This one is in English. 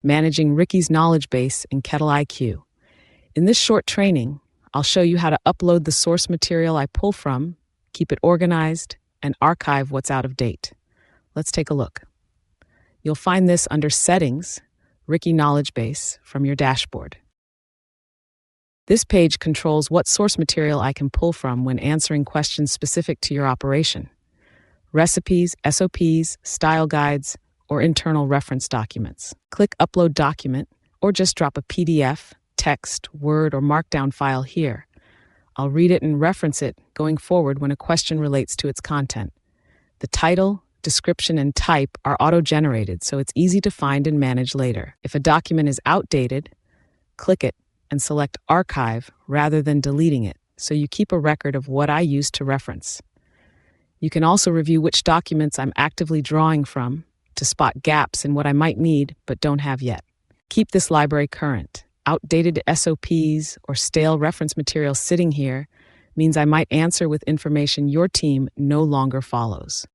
managing Ricky's knowledge base in KettleiQ. In this short training, I'll show you how to upload the source material I pull from, keep it organized, and archive what's out of date. Let's take a look. You'll find this under Settings, Ricky Knowledge Base from your dashboard. This page controls what source material I can pull from when answering questions specific to your operation. Recipes, SOPs, style guides, or internal reference documents. Click Upload Document, or just drop a PDF, text, Word, or Markdown file here. I'll read it and reference it going forward when a question relates to its content. The title, description, and type are auto-generated, so it's easy to find and manage later. If a document is outdated, click it and select Archive rather than deleting it, so you keep a record of what I used to reference. You can also review which documents I'm actively drawing from to spot gaps in what I might need but don't have yet. Keep this library current. Outdated SOPs or stale reference material sitting here means I might answer with information your team no longer follows.